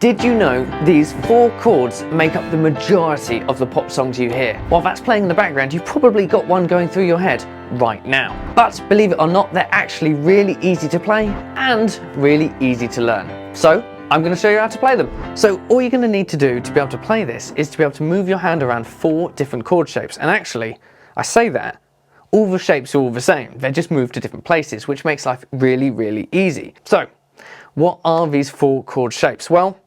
Did you know these 4 chords make up the majority of the pop songs you hear? While that's playing in the background, you've probably got one going through your head right now. But believe it or not, they're actually really easy to play and really easy to learn. So I'm going to show you how to play them. So all you're going to need to do to be able to play this is to be able to move your hand around 4 different chord shapes. And actually, I say that, all the shapes are all the same. They're just moved to different places, which makes life really, really easy. So what are these 4 chord shapes? Well,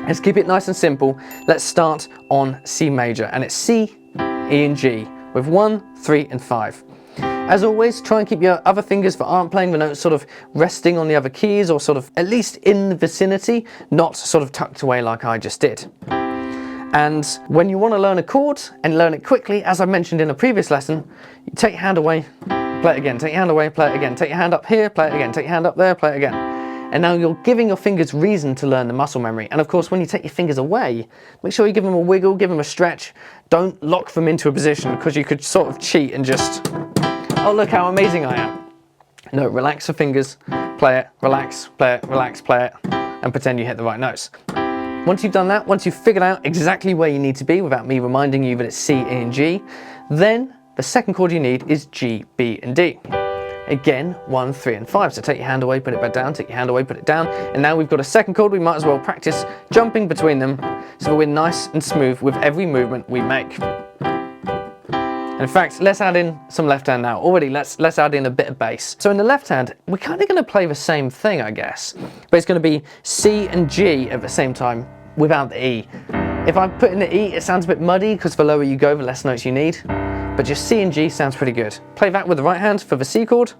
let's keep it nice and simple. Let's start on C major, and it's C, E and G with 1, 3 and 5. As always, try and keep your other fingers that aren't playing the notes sort of resting on the other keys, or sort of at least in the vicinity, not sort of tucked away like I just did. And when you want to learn a chord and learn it quickly, as I mentioned in a previous lesson, you take your hand away, play it again, take your hand away, play it again, take your hand up here, play it again, take your hand up there, play it again. And now you're giving your fingers reason to learn the muscle memory. And of course, when you take your fingers away, make sure you give them a wiggle, give them a stretch. Don't lock them into a position, because you could sort of cheat and just, oh, look how amazing I am. No, relax the fingers, play it, relax, play it, relax, play it, and pretend you hit the right notes. Once you've done that, once you've figured out exactly where you need to be without me reminding you that it's C, E and G, then the second chord you need is G, B and D. Again, 1, 3 and 5. So take your hand away, put it back down, take your hand away, put it down. And now we've got a second chord. We might as well practice jumping between them so that we're nice and smooth with every movement we make. And in fact, let's add in some left hand now. Already, let's add in a bit of bass. So in the left hand, we're kind of going to play the same thing, I guess. But it's going to be C and G at the same time without the E. If I put in the E, it sounds a bit muddy, because the lower you go, the less notes you need. But just C and G sounds pretty good. Play that with the right hand for the C chord.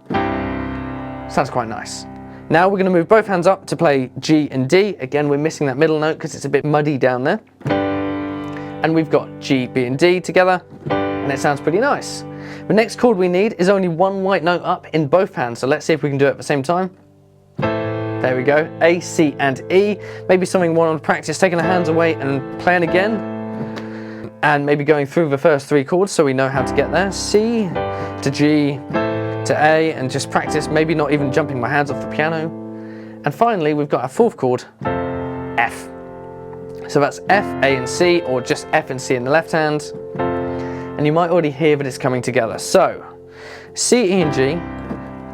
Sounds quite nice. Now we're going to move both hands up to play G and D. Again, we're missing that middle note because it's a bit muddy down there. And we've got G, B and D together, and it sounds pretty nice. The next chord we need is only one white note up in both hands, so let's see if we can do it at the same time. There we go, A, C and E. Maybe something more on practice, taking the hands away and playing again. And maybe going through the first 3 chords so we know how to get there. C to G to A, and just practice, maybe not even jumping my hands off the piano. And finally, we've got our 4th chord, F. So that's F, A and C, or just F and C in the left hand. And you might already hear that it's coming together. So C, E and G,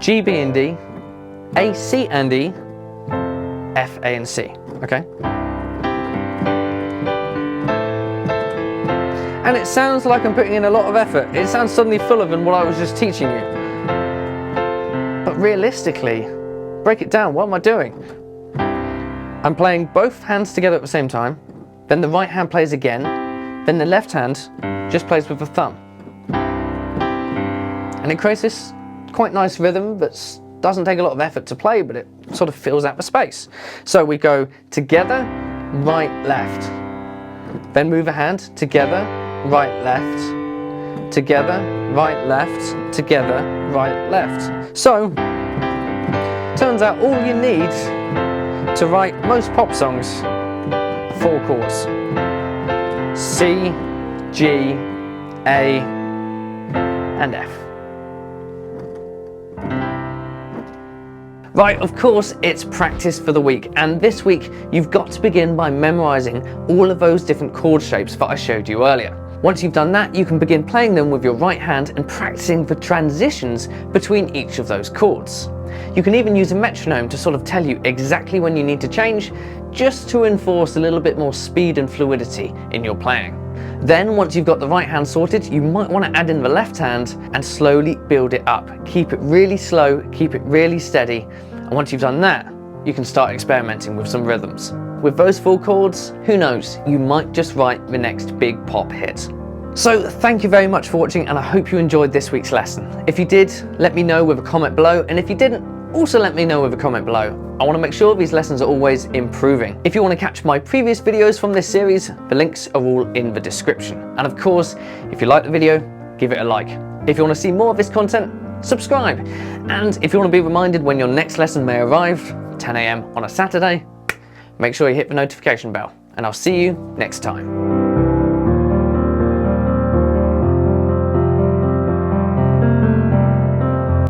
G, B and D, A, C and E, F, A and C, okay? And it sounds like I'm putting in a lot of effort. It sounds suddenly fuller than what I was just teaching you. But realistically, break it down, what am I doing? I'm playing both hands together at the same time, then the right hand plays again, then the left hand just plays with the thumb. And it creates this quite nice rhythm that doesn't take a lot of effort to play, but it sort of fills out the space. So we go together, right, left. Then move a hand, together, right, left, together, right, left, together, right, left. So, turns out all you need to write most pop songs, 4 chords. C, G, A, and F. Right, of course, it's practice for the week, and this week you've got to begin by memorizing all of those different chord shapes that I showed you earlier. Once you've done that, you can begin playing them with your right hand and practicing the transitions between each of those chords. You can even use a metronome to sort of tell you exactly when you need to change, just to enforce a little bit more speed and fluidity in your playing. Then, once you've got the right hand sorted, you might want to add in the left hand and slowly build it up. Keep it really slow, keep it really steady, and once you've done that, you can start experimenting with some rhythms. With those 4 chords, who knows, you might just write the next big pop hit. So thank you very much for watching, and I hope you enjoyed this week's lesson. If you did, let me know with a comment below, and if you didn't, also let me know with a comment below. I want to make sure these lessons are always improving. If you want to catch my previous videos from this series, the links are all in the description. And of course, if you like the video, give it a like. If you want to see more of this content, subscribe. And if you want to be reminded when your next lesson may arrive, 10 AM on a Saturday, make sure you hit the notification bell. And I'll see you next time.